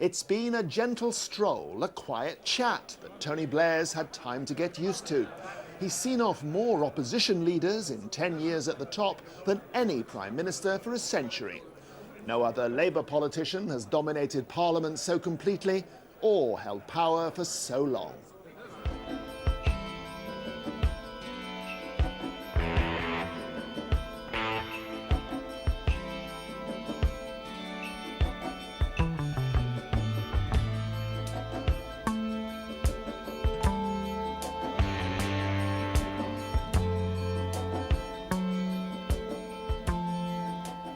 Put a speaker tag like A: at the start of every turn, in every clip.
A: It's been a gentle stroll, a quiet chat that Tony Blair's had time to get used to. He's seen off more opposition leaders in 10 years at the top than any Prime Minister for a century. No other Labour politician has dominated Parliament so completely or held power for so long.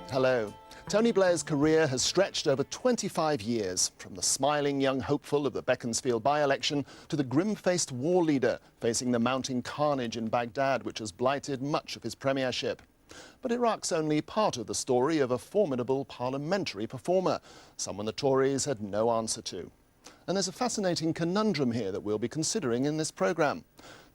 A: Hello. Tony Blair's career has stretched over 25 years, from the smiling young hopeful of the Beaconsfield by-election to the grim-faced war leader facing the mounting carnage in Baghdad, which has blighted much of his premiership. But Iraq's only part of the story of a formidable parliamentary performer, someone the Tories had no answer to. And there's a fascinating conundrum here that we'll be considering in this programme.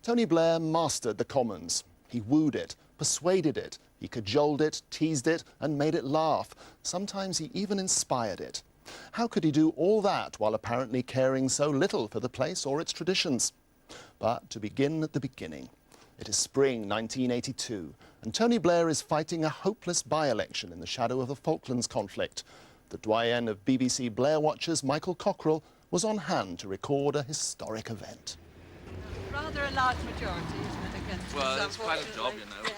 A: Tony Blair mastered the Commons. He wooed it, persuaded it, he cajoled it, teased it and made it laugh. Sometimes he even inspired it. How could he do all that while apparently caring so little for the place or its traditions? But to begin at the beginning. It is spring 1982 and Tony Blair is fighting a hopeless by-election in the shadow of the Falklands conflict. The doyen of BBC Blair watchers, Michael Cockerell, was on hand to record a historic event.
B: Rather a large majority, isn't it, against
C: well, it's quite a job, you know.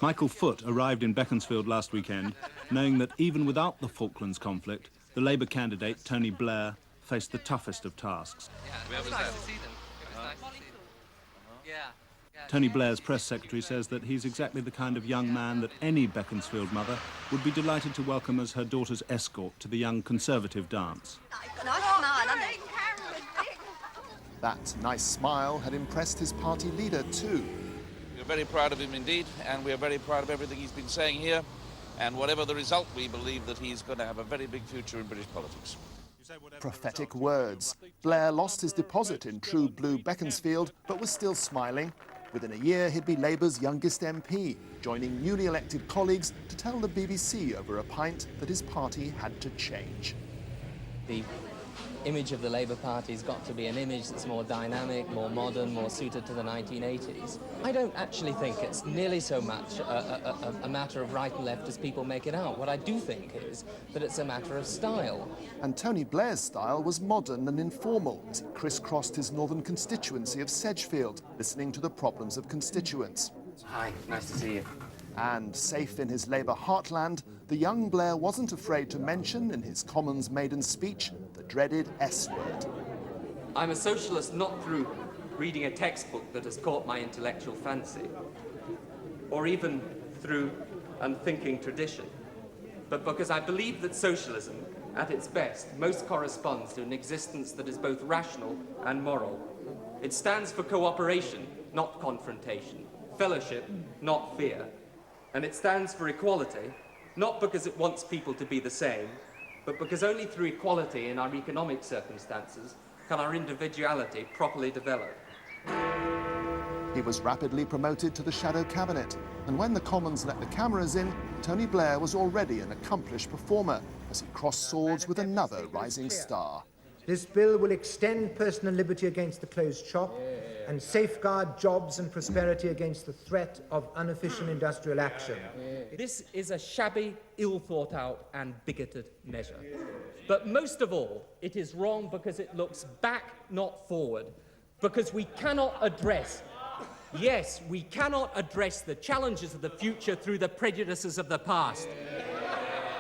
D: Michael Foote arrived in Beaconsfield last weekend, knowing that even without the Falklands conflict, the Labour candidate, Tony Blair, faced the toughest of tasks.
C: Yeah, it was nice to see them. It was nice to see them. Yeah.
D: Tony Blair's press secretary says that he's exactly the kind of young man that any Beaconsfield mother would be delighted to welcome as her daughter's escort to the young Conservative dance.
B: Nice smile, hasn't it?
A: That nice smile had impressed his party leader too.
C: We're very proud of him indeed, and we're very proud of everything he's been saying here. And whatever the result, we believe that he's going to have a very big future in British politics.
A: Prophetic words. Blair lost his deposit in true blue Beaconsfield, but was still smiling. Within a year, he'd be Labour's youngest MP, joining newly elected colleagues to tell the BBC over a pint that his party had to change.
E: The image of the Labour Party has got to be an image that's more dynamic, more modern, more suited to the 1980s. I don't actually think it's nearly so much a matter of right and left as people make it out. What I do think is that it's a matter of style.
A: And Tony Blair's style was modern and informal as he crisscrossed his northern constituency of Sedgefield, listening to the problems of constituents.
E: Hi, nice to see you.
A: And safe in his Labour heartland, the young Blair wasn't afraid to mention in his Commons maiden speech the dreaded S word.
E: I'm a socialist not through reading a textbook that has caught my intellectual fancy, or even through unthinking tradition, but because I believe that socialism, at its best, most corresponds to an existence that is both rational and moral. It stands for cooperation, not confrontation, fellowship, not fear. And it stands for equality, not because it wants people to be the same, but because only through equality in our economic circumstances can our individuality properly develop.
A: He was rapidly promoted to the shadow cabinet, and when the Commons let the cameras in, Tony Blair was already an accomplished performer as he crossed swords with another rising star.
F: This bill will extend personal liberty against the closed shop and safeguard jobs and prosperity against the threat of unofficial industrial action.
E: This is a shabby, ill-thought-out and bigoted measure. But most of all, it is wrong because it looks back, not forward, because we cannot address, yes, we cannot address the challenges of the future through the prejudices of the past.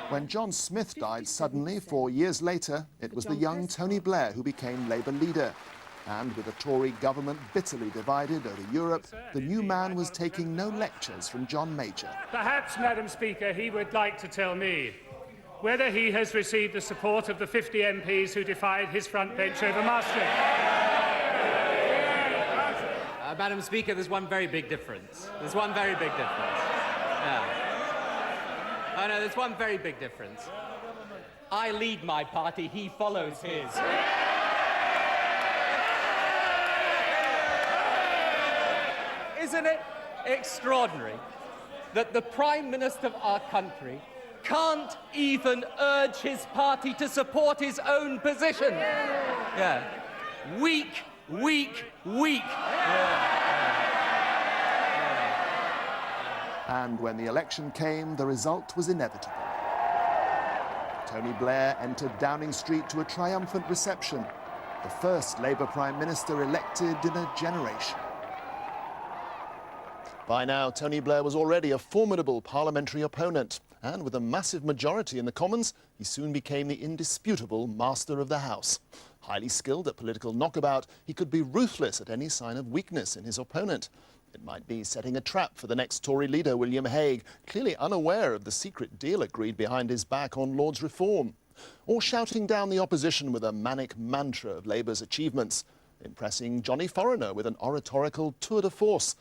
A: When John Smith died suddenly 4 years later, it was the young Tony Blair who became Labour leader. And with a Tory government bitterly divided over Europe, the new man was taking no lectures from John Major.
G: Perhaps, Madam Speaker, he would like to tell me whether he has received the support of the 50 MPs who defied his front bench over Maastricht.
H: Madam Speaker, there's one very big difference. There's one very big difference. Yeah. Oh, no, there's one very big difference. I lead my party, he follows his. Isn't it extraordinary that the Prime Minister of our country can't even urge his party to support his own position. Yeah. Weak, weak, weak.
A: And when the election came, the result was inevitable. Tony Blair entered Downing Street to a triumphant reception, the first Labour Prime Minister elected in a generation. By now, Tony Blair was already a formidable parliamentary opponent, and with a massive majority in the Commons, he soon became the indisputable master of the House. Highly skilled at political knockabout, he could be ruthless at any sign of weakness in his opponent. It might be setting a trap for the next Tory leader, William Hague, clearly unaware of the secret deal agreed behind his back on Lord's reform. Or shouting down the opposition with a manic mantra of Labour's achievements, impressing Johnny Foreigner with an oratorical tour de force,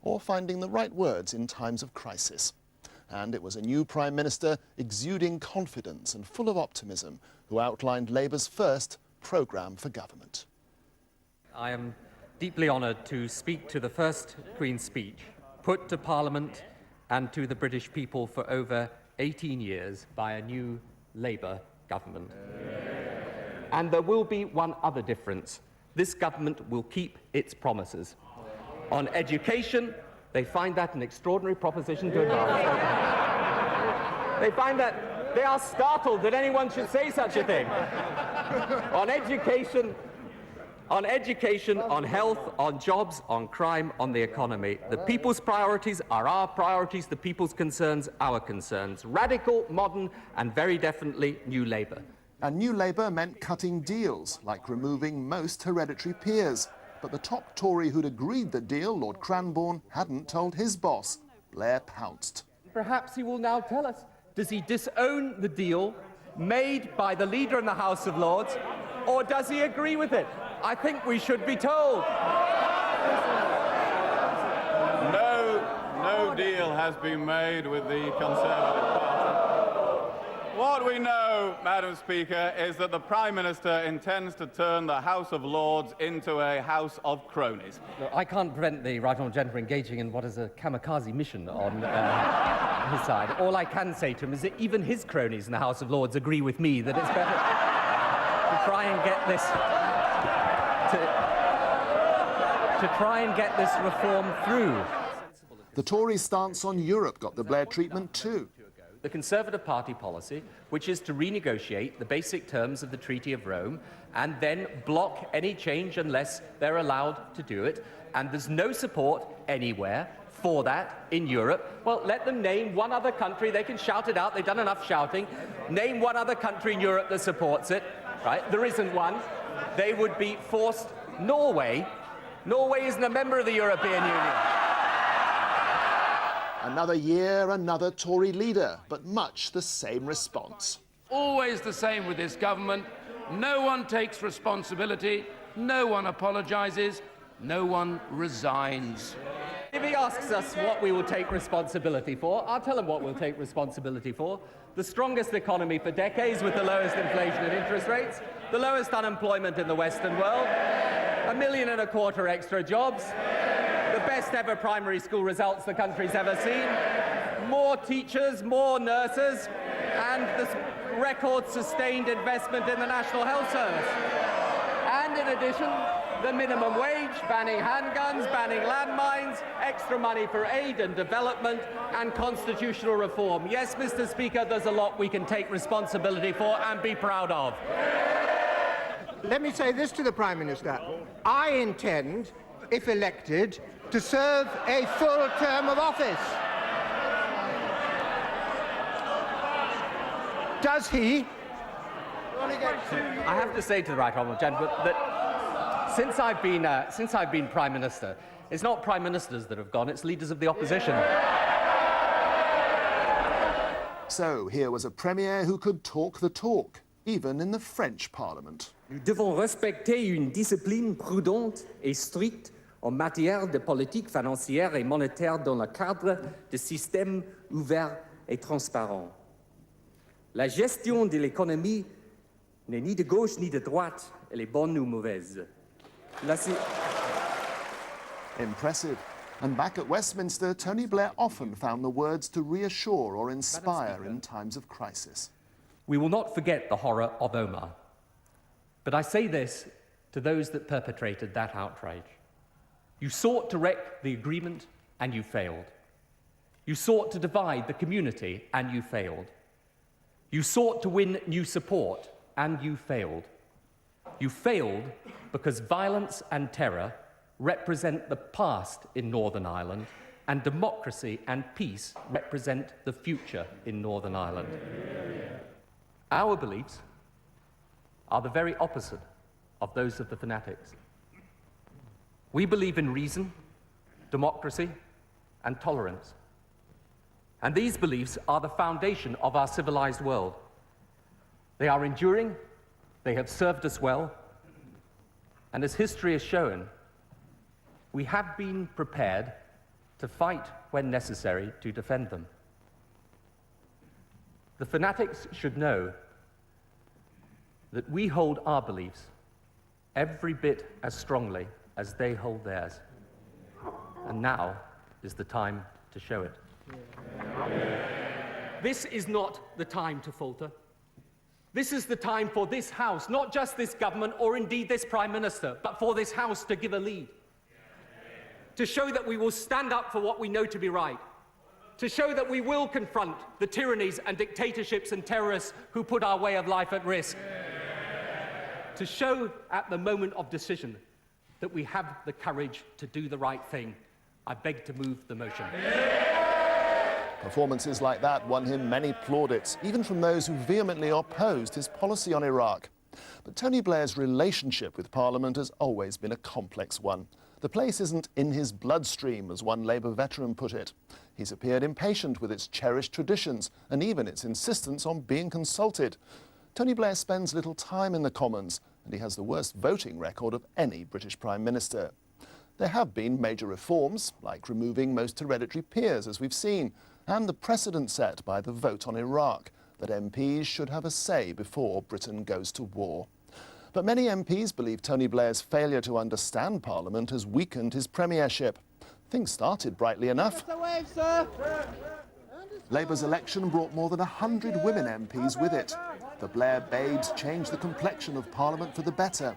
A: or finding the right words in times of crisis. And it was a new Prime Minister exuding confidence and full of optimism who outlined Labour's first programme for government.
E: I am deeply honoured to speak to the first Queen's speech put to Parliament and to the British people for over 18 years by a new Labour government. And there will be one other difference. This government will keep its promises. On education, they find that an extraordinary proposition to advance. They find that they are startled that anyone should say such a thing. On education, on health, on jobs, on crime, on the economy. The people's priorities are our priorities, the people's concerns, our concerns. Radical, modern, and very definitely New Labour.
A: And New Labour meant cutting deals, like removing most hereditary peers. But the top Tory who'd agreed the deal, Lord Cranborne, hadn't told his boss. Blair pounced.
E: Perhaps he will now tell us, does he disown the deal made by the leader in the House of Lords, or does he agree with it? I think we should be told.
I: No deal has been made with the Conservative Party. What we know, Madam Speaker, is that the Prime Minister intends to turn the House of Lords into a house of cronies.
E: Look, I can't prevent the right honourable gentleman engaging in what is a kamikaze mission on his side. All I can say to him is that even his cronies in the House of Lords agree with me that it's better to try and get this to try and get this reform through.
A: The Tory stance on Europe got the Blair treatment too.
E: The Conservative Party policy, which is to renegotiate the basic terms of the Treaty of Rome and then block any change unless they're allowed to do it. And there's no support anywhere for that in Europe. Well, let them name one other country. They can shout it out. They've done enough shouting. Name one other country in Europe that supports it. Right? There isn't one. They would be forced. Norway isn't a member of the European Union.
A: Another year, another Tory leader, but much the same response.
J: Always the same with this government. No one takes responsibility, no one apologises, no one resigns.
E: If he asks us what we will take responsibility for, I'll tell him what we'll take responsibility for. The strongest economy for decades with the lowest inflation and interest rates, the lowest unemployment in the Western world, 1.25 million extra jobs, the best ever primary school results the country's ever seen, more teachers, more nurses, and the record sustained investment in the National Health Service. And in addition, the minimum wage, banning handguns, banning landmines, extra money for aid and development, and constitutional reform. Yes, Mr. Speaker, there's a lot we can take responsibility for and be proud of.
F: Let me say this to the Prime Minister. I intend, if elected, to serve a full term of office. Does he?
E: I have to say to the right honourable gentleman that since I've been Prime Minister, it's not Prime Ministers that have gone, it's leaders of the opposition.
A: So here was a Premier who could talk the talk, even in the French Parliament.
K: Nous devons respecter une discipline prudente et stricte en matière de politique financière et monétaire dans le cadre de systèmes ouverts et transparents. La gestion de l'économie n'est ni de gauche ni de droite, elle est bonne ou mauvaise.
A: Impressive. And back at Westminster, Tony Blair often found the words to reassure or inspire in times of crisis.
E: We will not forget the horror of Omar. But I say this to those that perpetrated that outrage. You sought to wreck the agreement, and you failed. You sought to divide the community, and you failed. You sought to win new support, and you failed. You failed because violence and terror represent the past in Northern Ireland, and democracy and peace represent the future in Northern Ireland. Our beliefs are the very opposite of those of the fanatics. We believe in reason, democracy, and tolerance. And these beliefs are the foundation of our civilized world. They are enduring, they have served us well, and as history has shown, we have been prepared to fight when necessary to defend them. The fanatics should know that we hold our beliefs every bit as strongly as they hold theirs. And now is the time to show it.
H: This is not the time to falter. This is the time for this House, not just this government or indeed this Prime Minister, but for this House to give a lead. To show that we will stand up for what we know to be right. To show that we will confront the tyrannies and dictatorships and terrorists who put our way of life at risk. To show at the moment of decision that we have the courage to do the right thing. I beg to move the motion.
A: Performances like that won him many plaudits, even from those who vehemently opposed his policy on Iraq. But Tony Blair's relationship with Parliament has always been a complex one. The place isn't in his bloodstream, as one Labour veteran put it. He's appeared impatient with its cherished traditions and even its insistence on being consulted. Tony Blair spends little time in the Commons, and he has the worst voting record of any British Prime Minister. There have been major reforms, like removing most hereditary peers, as we've seen, and the precedent set by the vote on Iraq, that MPs should have a say before Britain goes to war. But many MPs believe Tony Blair's failure to understand Parliament has weakened his premiership. Things started brightly enough. Labour's election brought more than 100 women MPs with it. The Blair babes changed the complexion of Parliament for the better.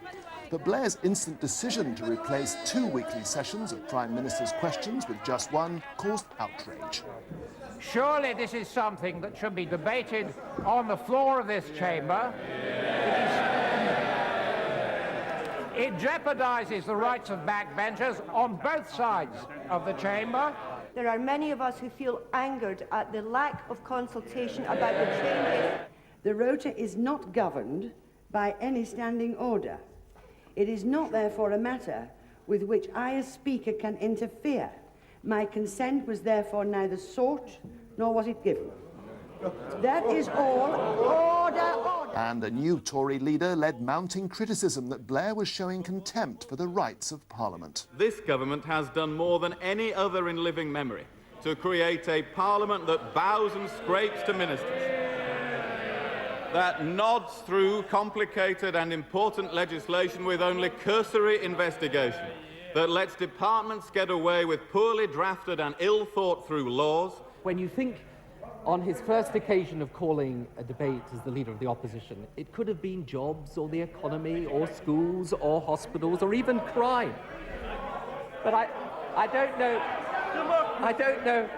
A: But Blair's instant decision to replace 2 weekly sessions of Prime Minister's questions with just one caused outrage.
L: Surely this is something that should be debated on the floor of this chamber. It jeopardises the rights of backbenchers on both sides of the chamber.
M: There are many of us who feel angered at the lack of consultation about the changes.
N: The rota is not governed by any standing order. It is not, therefore, a matter with which I, as Speaker, can interfere. My consent was therefore neither sought nor was it given. That is all. Order!
A: And a new Tory leader led mounting criticism that Blair was showing contempt for the rights of Parliament.
I: This government has done more than any other in living memory to create a Parliament that bows and scrapes to ministers, that nods through complicated and important legislation with only cursory investigation, that lets departments get away with poorly drafted and ill-thought-through laws.
H: When you think on his first occasion of calling a debate as the leader of the opposition, it could have been jobs or the economy or schools or hospitals or even crime. But I don't know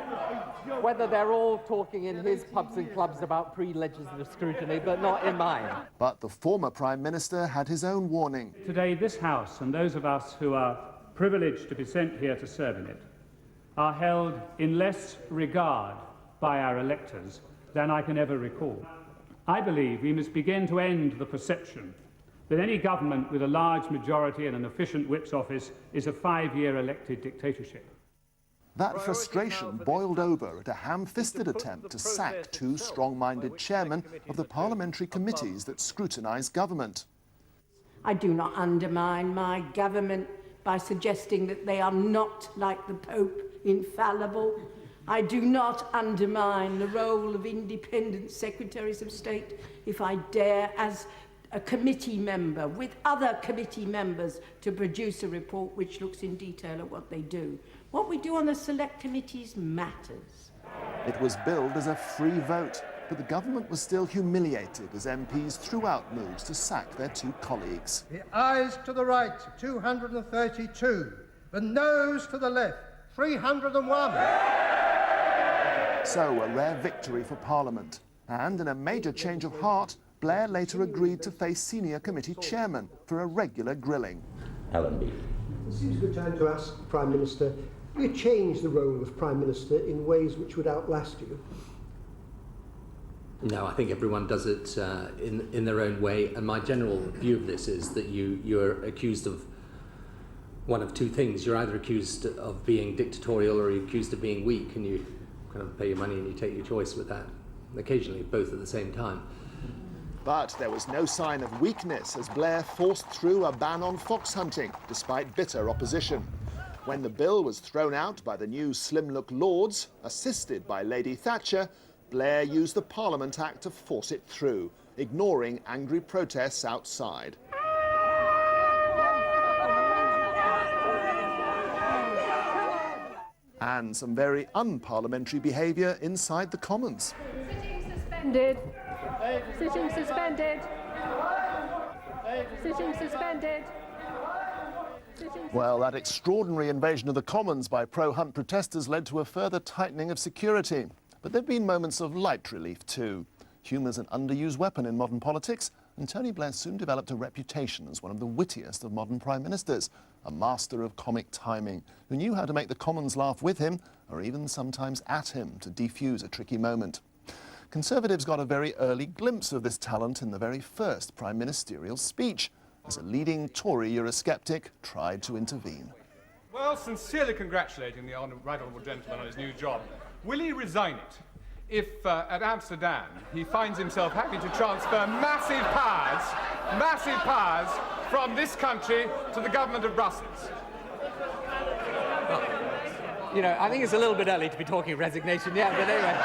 H: whether they're all talking in his pubs and clubs about pre-legislative scrutiny, but not in mine.
A: But the former Prime Minister had his own warning.
G: Today, this House and those of us who are privileged to be sent here to serve in it are held in less regard by our electors than I can ever recall. I believe we must begin to end the perception that any government with a large majority and an efficient whip's office is a 5-year elected dictatorship.
A: That frustration boiled over at a ham-fisted attempt to sack 2 strong-minded chairmen of the parliamentary committees that scrutinise government.
N: I do not undermine my government by suggesting that they are not, like the Pope, infallible. I do not undermine the role of independent secretaries of state if I dare, as a committee member, with other committee members, to produce a report which looks in detail at what they do.
O: What we do on the select committees matters.
A: It was billed as a free vote, but the government was still humiliated as MPs threw out moves to sack their two colleagues.
P: The ayes to the right, 232. The noes to the left, 301.
A: So, a rare victory for Parliament. And in a major change of heart, Blair later agreed to face senior committee chairman for a regular grilling.
Q: Allenby.
R: It seems a good time to ask the Prime Minister, will you change the role of Prime Minister in ways which would outlast you?
S: No, I think everyone does it in their own way, and my general view of this is that you're accused of one of two things. You're either accused of being dictatorial or you're accused of being weak, and you kind of pay your money and you take your choice with that. Occasionally, both at the same time.
A: But there was no sign of weakness as Blair forced through a ban on fox hunting, despite bitter opposition. When the bill was thrown out by the new slim-look Lords, assisted by Lady Thatcher, Blair used the Parliament Act to force it through, ignoring angry protests outside. And some very unparliamentary behaviour inside the Commons.
T: Sitting suspended. Sitting suspended. Sitting suspended.
A: Well, that extraordinary invasion of the Commons by pro-Hunt protesters led to a further tightening of security. But there have been moments of light relief too. Humour's an underused weapon in modern politics, and Tony Blair soon developed a reputation as one of the wittiest of modern prime ministers, a master of comic timing, who knew how to make the Commons laugh with him, or even sometimes at him, to defuse a tricky moment. Conservatives got a very early glimpse of this talent in the very first prime ministerial speech, as a leading Tory Eurosceptic tried to intervene.
U: Well, sincerely congratulating the right honourable gentleman on his new job. Will he resign it if at Amsterdam he finds himself having to transfer massive powers from this country to the government of Brussels?
H: You know, I think it's a little bit early to be talking resignation yet, but anyway.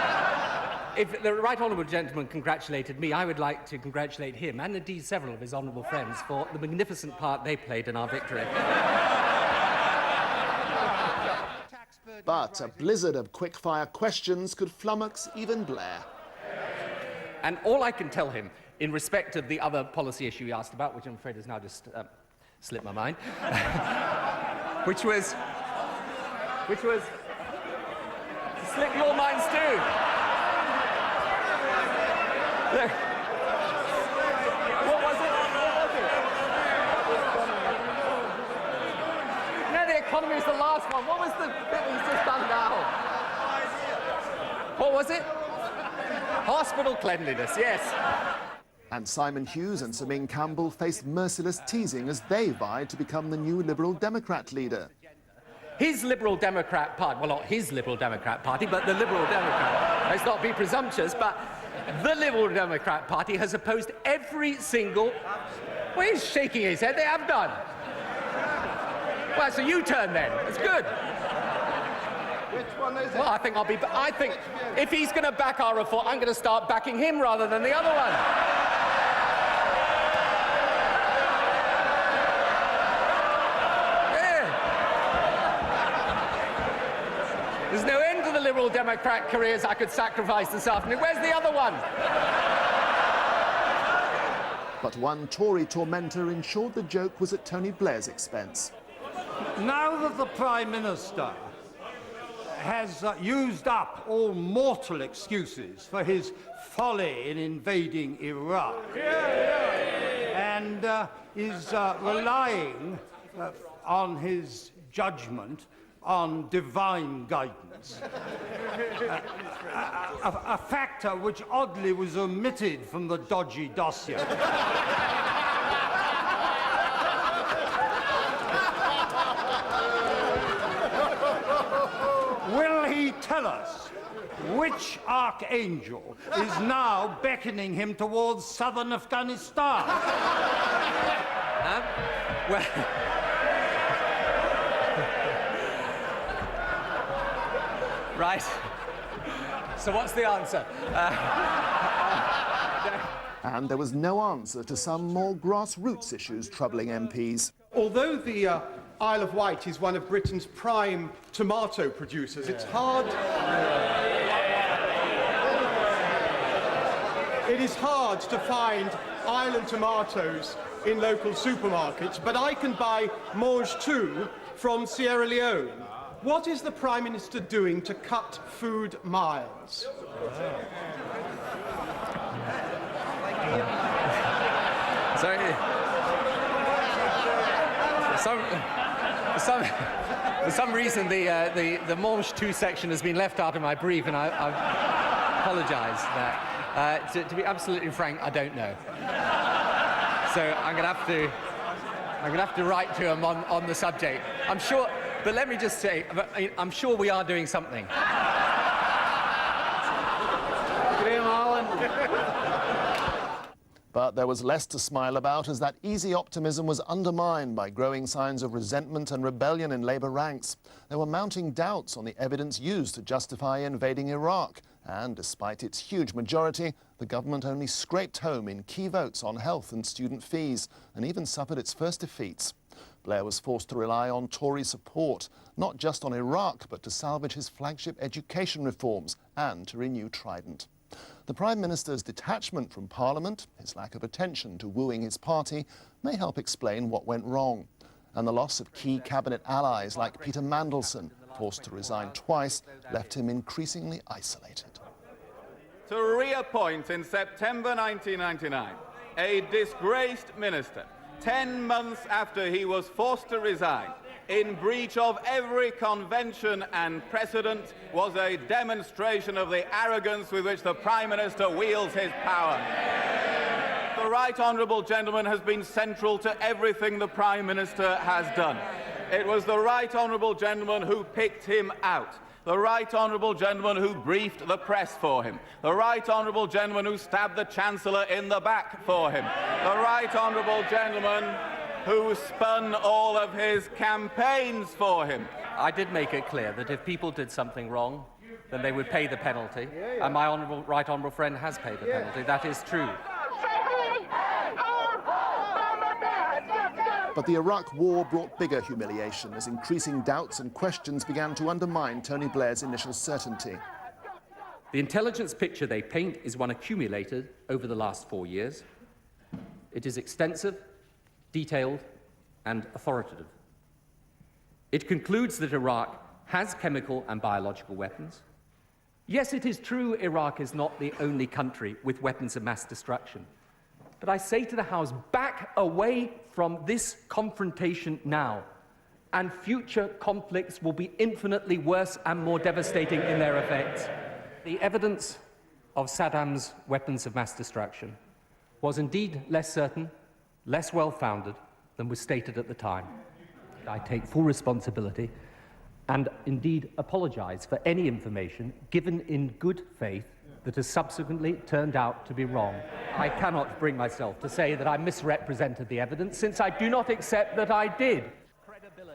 H: If the right honourable gentleman congratulated me, I would like to congratulate him, and indeed several of his honourable friends, for the magnificent part they played in our victory.
A: But a blizzard of quick-fire questions could flummox even Blair.
H: And all I can tell him, in respect of the other policy issue he asked about, which I'm afraid has now just slipped my mind, which was to slip your minds too. What was it? No, the economy was the last one. What was the bit he's just done now? What was it? Hospital cleanliness, yes.
A: And Simon Hughes and Sir Ming Campbell faced merciless teasing as they vied to become the new Liberal Democrat leader.
H: His Liberal Democrat Party, well, not his Liberal Democrat Party, but the Liberal Democrat. Let's not be presumptuous, but the Liberal Democrat Party has opposed every single... Well, he's shaking his head. They have done. Well, it's a U-turn then. It's good.
U: Which one is it?
H: Well, I think if he's going to back our reform, I'm going to start backing him rather than the other one. There's no end to the Liberal Democrat careers I could sacrifice this afternoon. Where's the other one?
A: But one Tory tormentor ensured the joke was at Tony Blair's expense.
V: Now that the Prime Minister has used up all mortal excuses for his folly in invading Iraq and is relying on his judgment on divine guidance, a factor which oddly was omitted from the dodgy dossier. Will he tell us which archangel is now beckoning him towards southern Afghanistan?
H: Well... Right. So what's the answer?
A: And there was no answer to some more grassroots issues troubling MPs.
V: Although the
P: Isle of Wight is one of Britain's prime tomato producers. It's hard. It is hard to find island tomatoes in local supermarkets, but I can buy mange tout from Sierra Leone. What is the Prime Minister doing to cut food miles?
H: For some reason, the mange tout section has been left out of my brief, and I apologise. To be absolutely frank, I don't know. So I'm going to have to write to him on the subject. I'm sure, but let me just say, I'm sure we are doing something.
P: Graham Allen.
A: But there was less to smile about, as that easy optimism was undermined by growing signs of resentment and rebellion in Labour ranks. There were mounting doubts on the evidence used to justify invading Iraq. And despite its huge majority, the government only scraped home in key votes on health and student fees, and even suffered its first defeats. Blair was forced to rely on Tory support, not just on Iraq, but to salvage his flagship education reforms and to renew Trident. The Prime Minister's detachment from Parliament, his lack of attention to wooing his party, may help explain what went wrong. And the loss of key cabinet allies like Peter Mandelson, forced to resign twice, left him increasingly isolated.
I: To reappoint in September 1999 a disgraced minister 10 months after he was forced to resign in breach of every convention and precedent was a demonstration of the arrogance with which the Prime Minister wields his power. The Right Honourable Gentleman has been central to everything the Prime Minister has done. It was the Right Honourable Gentleman who picked him out. The Right Honourable Gentleman who briefed the press for him. The Right Honourable Gentleman who stabbed the Chancellor in the back for him. The Right Honourable Gentleman who spun all of his campaigns for him.
H: I did make it clear that if people did something wrong, then they would pay the penalty. And my right honourable friend has paid the penalty. That is true.
A: But the Iraq War brought bigger humiliation as increasing doubts and questions began to undermine Tony Blair's initial certainty.
K: The intelligence picture they paint is one accumulated over the last 4 years. It is extensive, detailed, and authoritative. It concludes that Iraq has chemical and biological weapons. Yes, it is true Iraq is not the only country with weapons of mass destruction. But I say to the House, back away from this confrontation now, and future conflicts will be infinitely worse and more devastating in their effects. The evidence of Saddam's weapons of mass destruction was indeed less certain, less well-founded than was stated at the time. I take full responsibility and indeed apologise for any information given in good faith that has subsequently turned out to be wrong. I cannot bring myself to say that I misrepresented the evidence, since I do not accept that I did.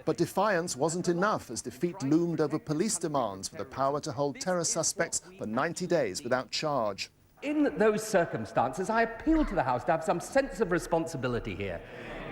A: But defiance wasn't enough, as defeat loomed over police demands for the power to hold terror suspects for 90 days without charge.
K: In those circumstances, I appeal to the House to have some sense of responsibility here.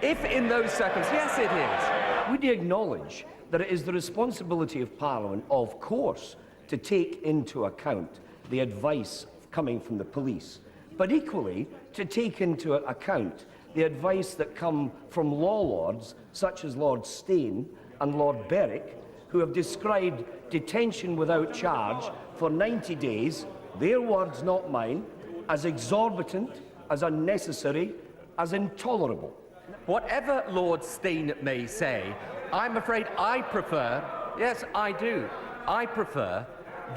K: If in those circumstances, yes, it is.
D: Would you acknowledge that it is the responsibility of Parliament, of course, to take into account the advice coming from the police, but equally to take into account the advice that come from law lords such as Lord Steyn and Lord Berwick, who have described detention without charge for 90 days, their words, not mine, as exorbitant, as unnecessary, as intolerable.
K: Whatever Lord Steyn may say, I'm afraid I prefer, yes, I do, I prefer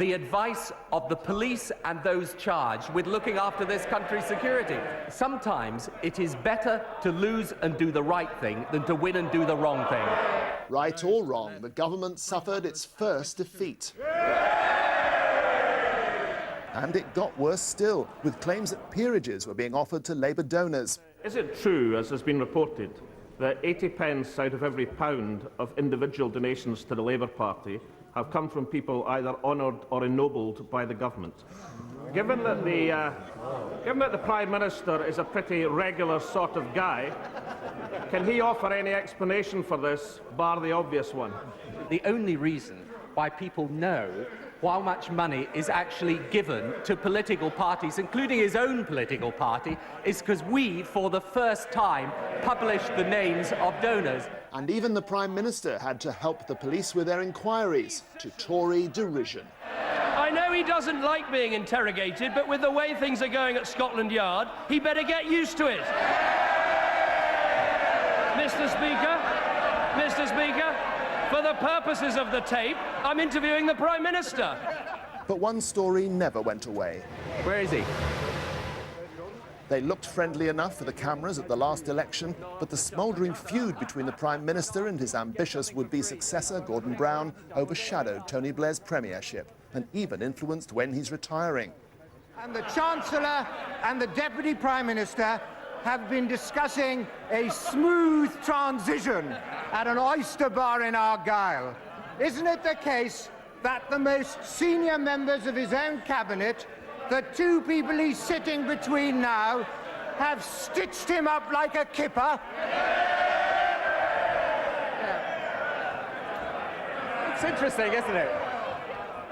K: the advice of the police and those charged with looking after this country's security. Sometimes it is better to lose and do the right thing than to win and do the wrong thing.
A: Right or wrong, the government suffered its first defeat. And it got worse still, with claims that peerages were being offered to Labour donors.
Q: Is it true, as has been reported, that 80 pence out of every pound of individual donations to the Labour Party have come from people either honoured or ennobled by the government? Given that the Prime Minister is a pretty regular sort of guy, Can he offer any explanation for this, bar the obvious one?
H: The only reason why people know how much money is actually given to political parties, including his own political party, is because we, for the first time, published the names of donors.
A: And even the Prime Minister had to help the police with their inquiries, to Tory derision.
B: I know he doesn't like being interrogated, but with the way things are going at Scotland Yard, he better get used to it. Mr. Speaker, for the purposes of the tape, I'm interviewing the Prime Minister.
A: But one story never went away.
H: Where is he?
A: They looked friendly enough for the cameras at the last election, but the smouldering feud between the Prime Minister and his ambitious would-be successor, Gordon Brown, overshadowed Tony Blair's premiership and even influenced when he's retiring.
F: And the Chancellor and the Deputy Prime Minister have been discussing a smooth transition at an oyster bar in Argyll. Isn't it the case that the most senior members of his own cabinet, the two people he's sitting between now, have stitched him up like a kipper?
H: It's interesting, isn't it?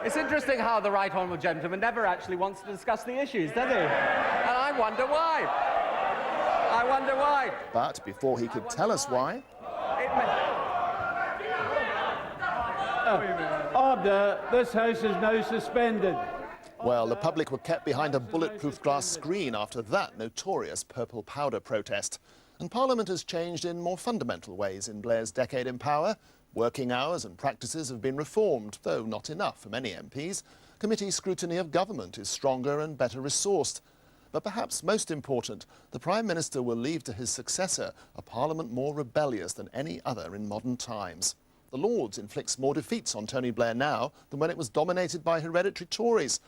H: It's interesting how the right honourable gentleman never actually wants to discuss the issues, does he? And I wonder why. I wonder why.
A: But before he could tell us why...
V: Order. This House is now suspended.
A: Well, the public were kept behind a bulletproof glass screen after that notorious purple powder protest. And Parliament has changed in more fundamental ways in Blair's decade in power. Working hours and practices have been reformed, though not enough for many MPs. Committee scrutiny of government is stronger and better resourced. But perhaps most important, the Prime Minister will leave to his successor a Parliament more rebellious than any other in modern times. The Lords inflicts more defeats on Tony Blair now than when it was dominated by hereditary Tories.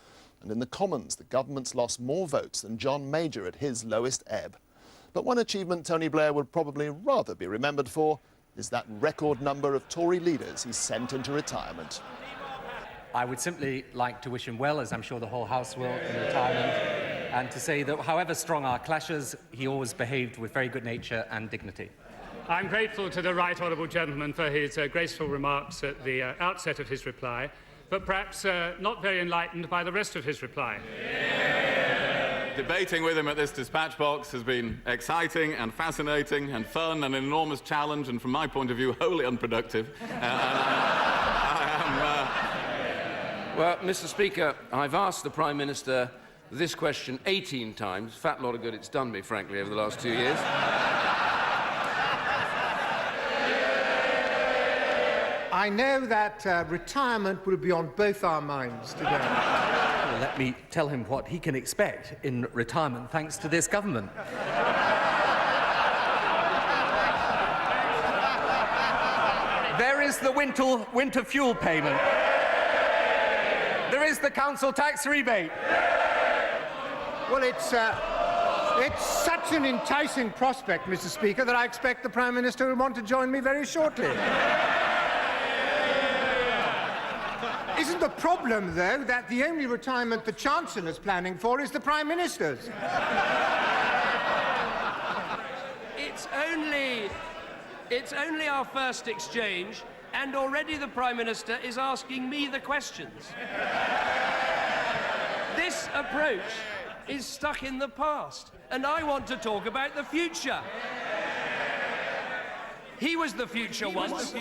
A: And in the Commons, the government's lost more votes than John Major at his lowest ebb. But one achievement Tony Blair would probably rather be remembered for is that record number of Tory leaders he sent into retirement.
H: I would simply like to wish him well, as I'm sure the whole House will, in retirement, and to say that however strong our clashes, he always behaved with very good nature and dignity.
G: I'm grateful to the right honourable gentleman for his graceful remarks at the outset of his reply, but perhaps not very enlightened by the rest of his reply.
I: Debating with him at this dispatch box has been exciting and fascinating and fun and an enormous challenge and, from my point of view, wholly unproductive.
J: Well, Mr. Speaker, I've asked the Prime Minister this question 18 times. Fat lot of good it's done me, frankly, over the last 2 years.
F: I know that retirement will be on both our minds today.
H: Well, let me tell him what he can expect in retirement thanks to this government. There is the winter fuel payment. There is the council tax rebate.
F: Well, it's such an enticing prospect, Mr. Speaker, that I expect the Prime Minister will want to join me very shortly. Isn't the problem, though, that the only retirement the Chancellor's planning for is the Prime Minister's?
B: It's only our first exchange, and already the Prime Minister is asking me the questions. This approach is stuck in the past, and I want to talk about the future. He was the future once.